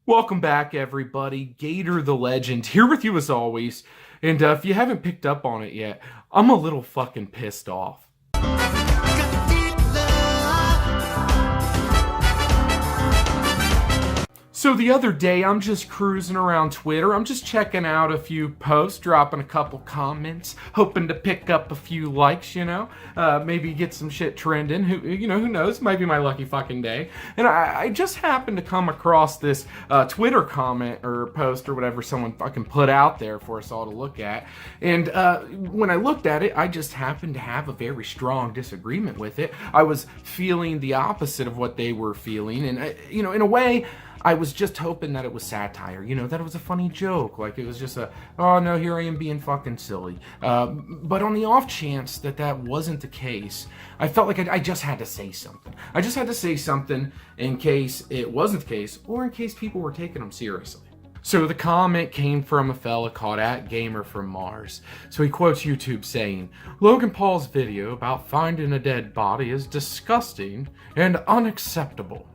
Welcome back, everybody. Gator the Legend here with you as always. And if you haven't picked up on it yet, I'm a little fucking pissed off. So the other day, I'm just cruising around Twitter. I'm just checking out a few posts, dropping a couple comments, hoping to pick up a few likes, maybe get some shit trending. Who knows? Might be my lucky fucking day. And I just happened to come across this Twitter comment or post or whatever someone fucking put out there for us all to look at. And when I looked at it, I just happened to have a very strong disagreement with it. I was feeling the opposite of what they were feeling. And, in a way, I was just hoping that it was satire, that it was a funny joke, like it was just oh no, here I am being fucking silly. But on the off chance that that wasn't the case, I felt like I just had to say something. I just had to say something in case it wasn't the case, or in case people were taking them seriously. So the comment came from a fella called @GamerFromMars. So he quotes YouTube saying, "Logan Paul's video about finding a dead body is disgusting and unacceptable."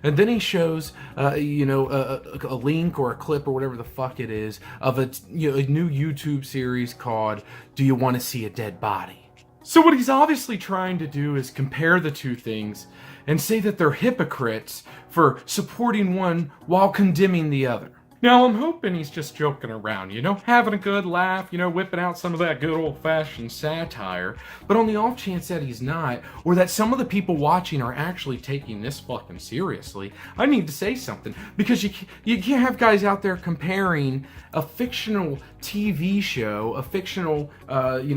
And then he shows, a link or a clip or whatever the fuck it is of a new YouTube series called "Do You Want to See a Dead Body?" So what he's obviously trying to do is compare the two things and say that they're hypocrites for supporting one while condemning the other. Now, I'm hoping he's just joking around, having a good laugh, whipping out some of that good old-fashioned satire. But on the off chance that he's not, or that some of the people watching are actually taking this fucking seriously, I need to say something. Because you can't have guys out there comparing a fictional TV show, a fictional,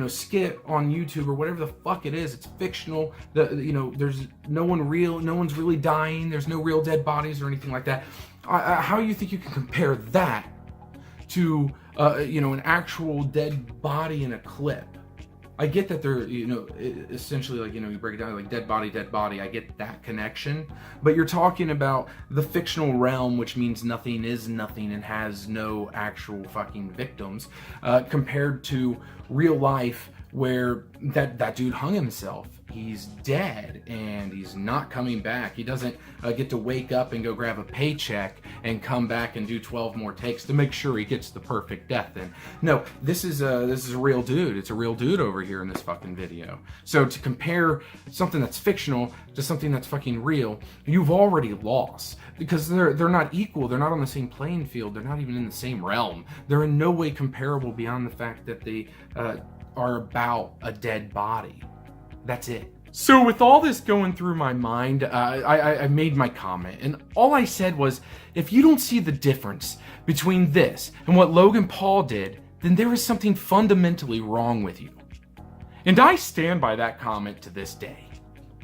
skit on YouTube or whatever the fuck it is. It's fictional. There's no one's really dying. There's no real dead bodies or anything like that. How do you think you can compare that to, an actual dead body in a clip? I get that they're, essentially like, you break it down like dead body. I get that connection. But you're talking about the fictional realm, which means nothing is nothing and has no actual fucking victims, compared to real life where that dude hung himself. He's dead and he's not coming back. He doesn't get to wake up and go grab a paycheck and come back and do 12 more takes to make sure he gets the perfect death in. No, this is a real dude. It's a real dude over here in this fucking video. So to compare something that's fictional to something that's fucking real, you've already lost, because they're not equal. They're not on the same playing field. They're not even in the same realm. They're in no way comparable beyond the fact that they are about a dead body. That's it. So with all this going through my mind, I made my comment, and all I said was, if you don't see the difference between this and what Logan Paul did, then there is something fundamentally wrong with you. And I stand by that comment to this day.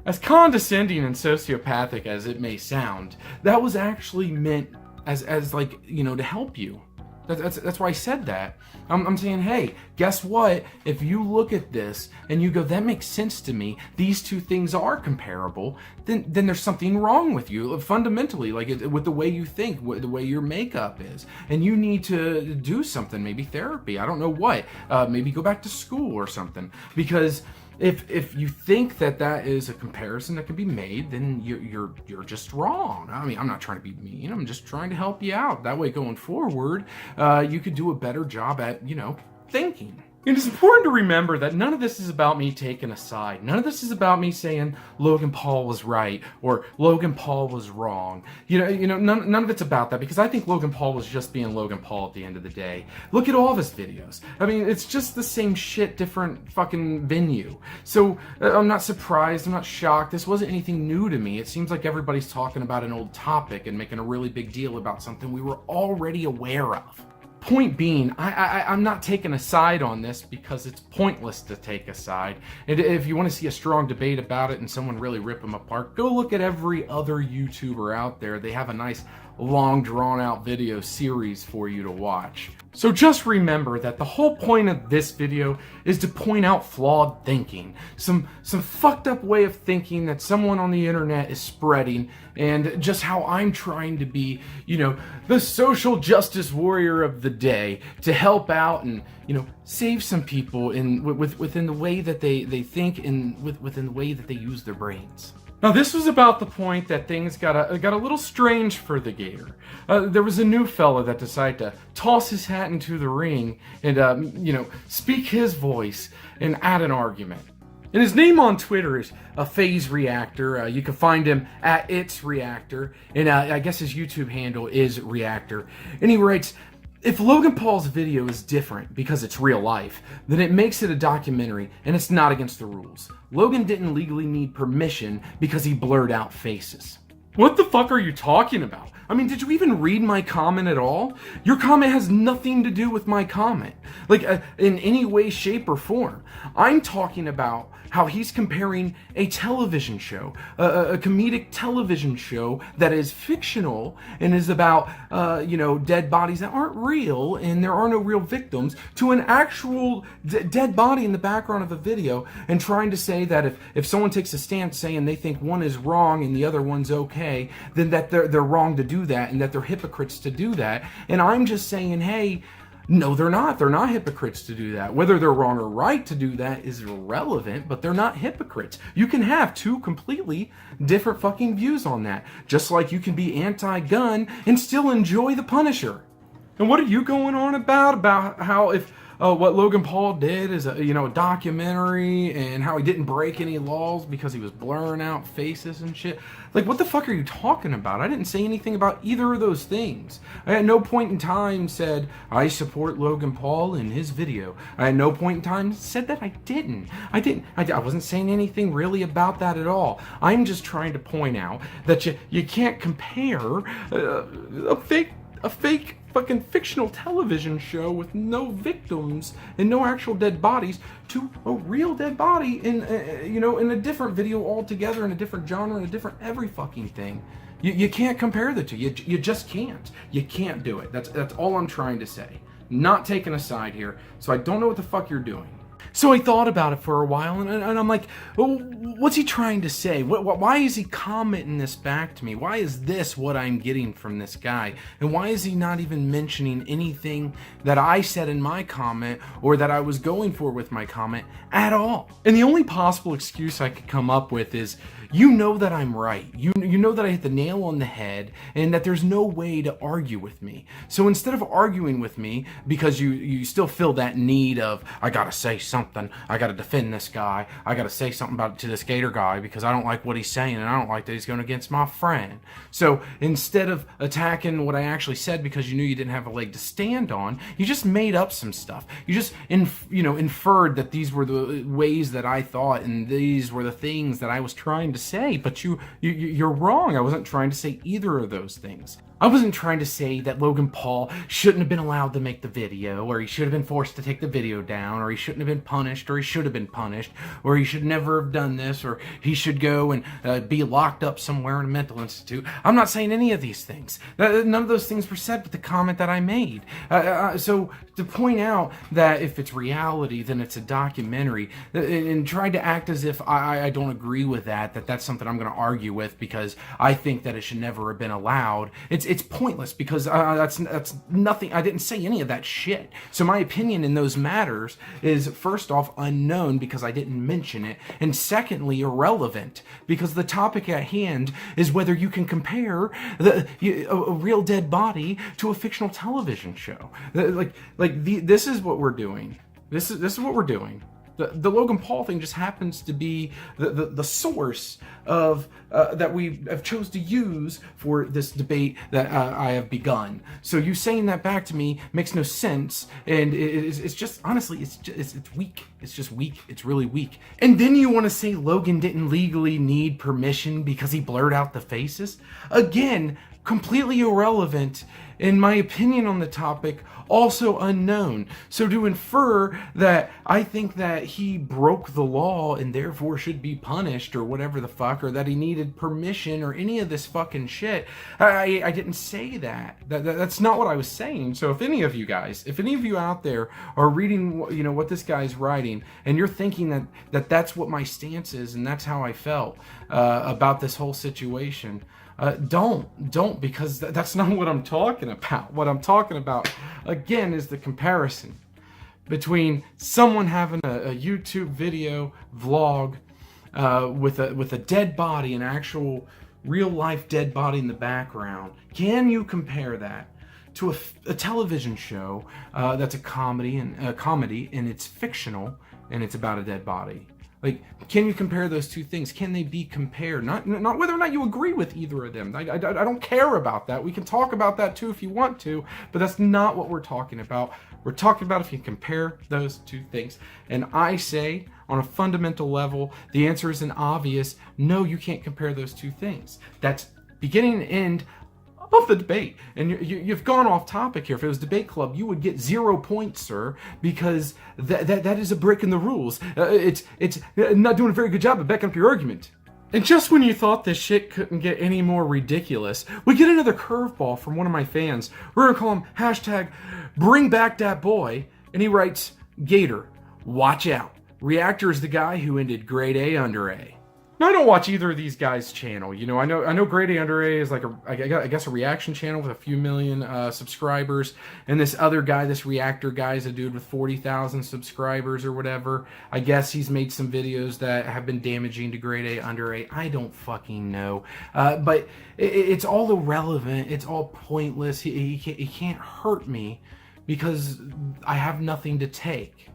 As condescending and sociopathic as it may sound, that was actually meant as to help you. That's why I said that. I'm saying, hey, guess what? If you look at this and you go, that makes sense to me, these two things are comparable, then there's something wrong with you fundamentally, with the way you think, the way your makeup is. And you need to do something, maybe therapy, I don't know what, maybe go back to school or something. Because if you think that is a comparison that can be made, then you're just wrong. I mean, I'm not trying to be mean. I'm just trying to help you out. That way, going forward, you could do a better job at, thinking. And it's important to remember that none of this is about me taking a side. None of this is about me saying Logan Paul was right or Logan Paul was wrong. None of it's about that, because I think Logan Paul was just being Logan Paul at the end of the day. Look at all of his videos. I mean, it's just the same shit, different fucking venue. So I'm not surprised. I'm not shocked. This wasn't anything new to me. It seems like everybody's talking about an old topic and making a really big deal about something we were already aware of. Point being, I'm not taking a side on this because it's pointless to take a side. And if you want to see a strong debate about it and someone really rip them apart, go look at every other YouTuber out there. They have a nice long drawn out video series for you to watch. So just remember that the whole point of this video is to point out flawed thinking, some fucked up way of thinking that someone on the internet is spreading, and just how I'm trying to be, the social justice warrior of the day to help out and, save some people within the way that they think and within the way that they use their brains. Now, this was about the point that things got a little strange for the Gator. There was a new fella that decided to toss his hat into the ring and, speak his voice and add an argument. And his name on Twitter is FaZe Reactor. You can find him at It's Reactor, and I guess his YouTube handle is Reactor. And he writes, if Logan Paul's video is different because it's real life, then it makes it a documentary and it's not against the rules. Logan didn't legally need permission because he blurred out faces. What the fuck are you talking about? I mean, did you even read my comment at all? Your comment has nothing to do with my comment, in any way, shape, or form. I'm talking about how he's comparing a television show, a comedic television show that is fictional and is about, dead bodies that aren't real and there are no real victims, to an actual dead body in the background of a video, and trying to say that if someone takes a stance saying they think one is wrong and the other one's okay, then that they're wrong to do that and that they're hypocrites to do that. And I'm just saying, hey, no, they're not. They're not hypocrites to do that. Whether they're wrong or right to do that is irrelevant, but they're not hypocrites. You can have two completely different fucking views on that. Just like you can be anti-gun and still enjoy The Punisher. And what are you going on about? About how if what Logan Paul did is a documentary, and how he didn't break any laws because he was blurring out faces and shit. Like, what the fuck are you talking about? I didn't say anything about either of those things. I at no point in time said I support Logan Paul in his video. I at no point in time said that I didn't. I wasn't saying anything really about that at all. I'm just trying to point out that you can't compare a fake fucking fictional television show with no victims and no actual dead bodies to a real dead body in a different video altogether, in a different genre, in a different every fucking thing. You can't compare the two. You just can't. You can't do it. That's all I'm trying to say. Not taking a side here, so I don't know what the fuck you're doing. So I thought about it for a while, and I'm like, well, what's he trying to say? Why is he commenting this back to me? Why is this what I'm getting from this guy? And why is he not even mentioning anything that I said in my comment or that I was going for with my comment at all? And the only possible excuse I could come up with is, you know that I'm right. You know that I hit the nail on the head and that there's no way to argue with me. So instead of arguing with me because you still feel that need of, I gotta say something, I gotta defend this guy, I gotta say something about it to this Gator guy because I don't like what he's saying and I don't like that he's going against my friend. So instead of attacking what I actually said because you knew you didn't have a leg to stand on, you just made up some stuff. You just inferred that these were the ways that I thought and these were the things that I was trying to say, but you're wrong. I wasn't trying to say either of those things. I wasn't trying to say that Logan Paul shouldn't have been allowed to make the video, or he should have been forced to take the video down, or he shouldn't have been punished, or he should have been punished, or he should never have done this, or he should go and be locked up somewhere in a mental institute. I'm not saying any of these things. None of those things were said with the comment that I made. So to point out that if it's reality, then it's a documentary, and try to act as if I don't agree with that's something I'm going to argue with because I think that it should never have been allowed. It's pointless because that's nothing. I didn't say any of that shit. So my opinion in those matters is, first off, unknown because I didn't mention it, and secondly, irrelevant because the topic at hand is whether you can compare a real dead body to a fictional television show. This is what we're doing. This is what we're doing. The Logan Paul thing just happens to be the source of that we have chose to use for this debate that I have begun. So you saying that back to me makes no sense, and it's just, honestly, it's weak. It's just weak. It's really weak. And then you want to say Logan didn't legally need permission because he blurred out the faces? Again, completely irrelevant. In my opinion on the topic, also unknown. So to infer that I think that he broke the law and therefore should be punished or whatever the fuck, or that he needed permission or any of this fucking shit, I didn't say that. That's not what I was saying. So if any of you out there are reading what this guy's writing and you're thinking that's what my stance is and that's how I felt about this whole situation, don't, because that's not what I'm talking about. What I'm talking about, again, is the comparison between someone having a YouTube video vlog with a dead body, an actual real life dead body in the background, can you compare that to a television show that's a comedy and it's fictional and it's about a dead body? Like, can you compare those two things? Can they be compared? Not whether or not you agree with either of them. I don't care about that. We can talk about that too if you want to, but that's not what we're talking about. We're talking about if you compare those two things. And I say, on a fundamental level, the answer is an obvious no, you can't compare those two things. That's beginning and end of the debate. And you've gone off topic here. If it was debate club, you would get 0 points, sir, because that is a break in the rules. It's not doing a very good job of backing up your argument. And just when you thought this shit couldn't get any more ridiculous, we get another curveball from one of my fans. We're gonna call him hashtag bring back that boy. And he writes, Gator, watch out. Reactor is the guy who ended grade A under A. Now, I don't watch either of these guys' channel. You know, I know Grade A Under A is like I guess a reaction channel with a few million subscribers, and this other guy, this Reactor guy, is a dude with 40,000 subscribers or whatever. I guess he's made some videos that have been damaging to Grade A Under A. I don't fucking know, but it's all irrelevant. It's all pointless. He can't hurt me because I have nothing to take.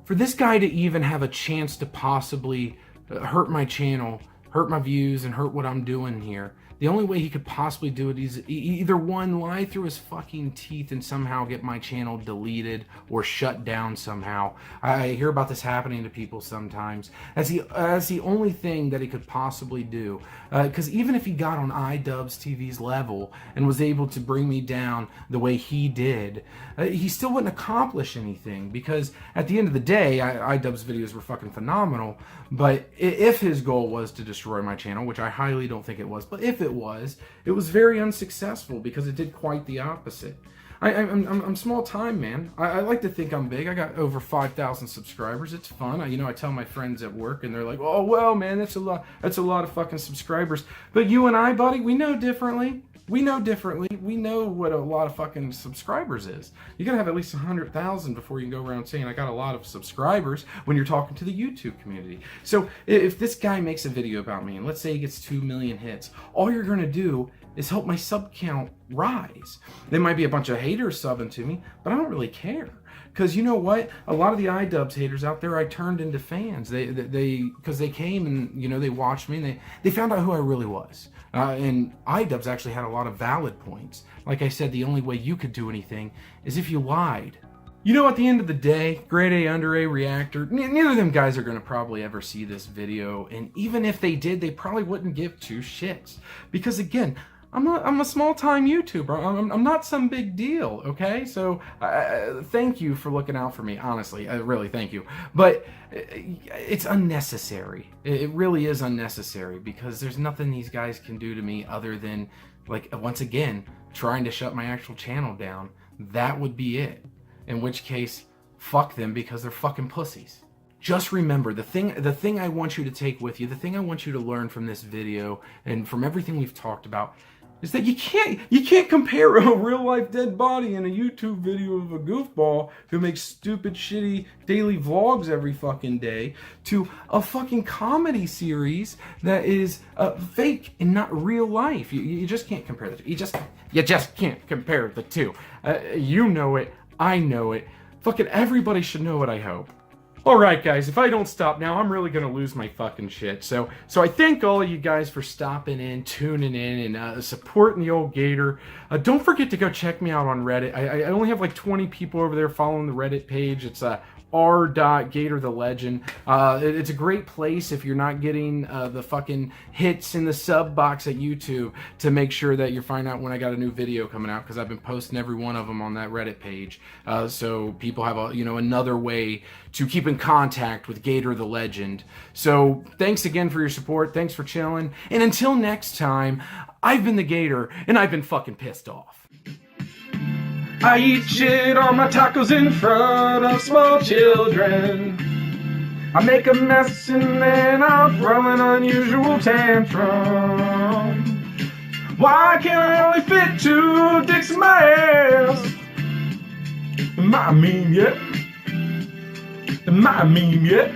For this guy to even have a chance to possibly hurt my channel, hurt my views, and hurt what I'm doing here, the only way he could possibly do it is either one, lie through his fucking teeth and somehow get my channel deleted or shut down somehow. I hear about this happening to people sometimes. That's the only thing that he could possibly do. Because even if he got on iDubbbz TV's level and was able to bring me down the way he did, he still wouldn't accomplish anything, because at the end of the day, iDubbbz videos were fucking phenomenal. But if his goal was to destroy my channel, which I highly don't think it was, but if it was very unsuccessful, because it did quite the opposite. I'm small time, man. I like to think I'm big. I got over 5,000 subscribers. It's fun. I tell my friends at work, and they're like, "Oh well, man, that's a lot of fucking subscribers." But you and I, buddy, we know differently. We know differently. We know what a lot of fucking subscribers is. You gotta have at least 100,000 before you can go around saying I got a lot of subscribers when you're talking to the YouTube community. So if this guy makes a video about me, and let's say he gets 2 million hits, all you're gonna do is help my sub count rise. There might be a bunch of haters subbing to me, but I don't really care. Because you know what? A lot of the iDubbbz haters out there, I turned into fans. Because they came and, they watched me, and they found out who I really was. And iDubbbz actually had a lot of valid points. Like I said, the only way you could do anything is if you lied. At the end of the day, Grade A Under A, Reactor, neither of them guys are going to probably ever see this video. And even if they did, they probably wouldn't give two shits. Because again, I'm a small-time YouTuber. I'm not some big deal, okay? So thank you for looking out for me, honestly. Really, thank you. But it's unnecessary. It really is unnecessary, because there's nothing these guys can do to me other than, like, once again, trying to shut my actual channel down. That would be it. In which case, fuck them, because they're fucking pussies. Just remember, the thing I want you to take with you, the thing I want you to learn from this video and from everything we've talked about, is that you can't compare a real life dead body in a YouTube video of a goofball who makes stupid shitty daily vlogs every fucking day to a fucking comedy series that is fake and not real life. You just can't compare the two. You just can't compare the two. You know it, I know it. Fucking everybody should know it, I hope. Alright guys, if I don't stop now, I'm really gonna lose my fucking shit. So I thank all of you guys for stopping in, tuning in, and supporting the old Gator. Don't forget to go check me out on Reddit. I only have like 20 people over there following the Reddit page. It's r.GatorTheLegend. It's a great place if you're not getting the fucking hits in the sub box at YouTube to make sure that you find out when I got a new video coming out, because I've been posting every one of them on that Reddit page. So people have another way to keep in contact with Gator the Legend. So thanks again for your support. Thanks for chilling. And until next time, I've been the Gator, and I've been fucking pissed off. I eat shit on my tacos in front of small children. I make a mess and then I throw an unusual tantrum. Why can't I only fit 2 dicks in my ass? Am I a meme yet? Am I a meme yet?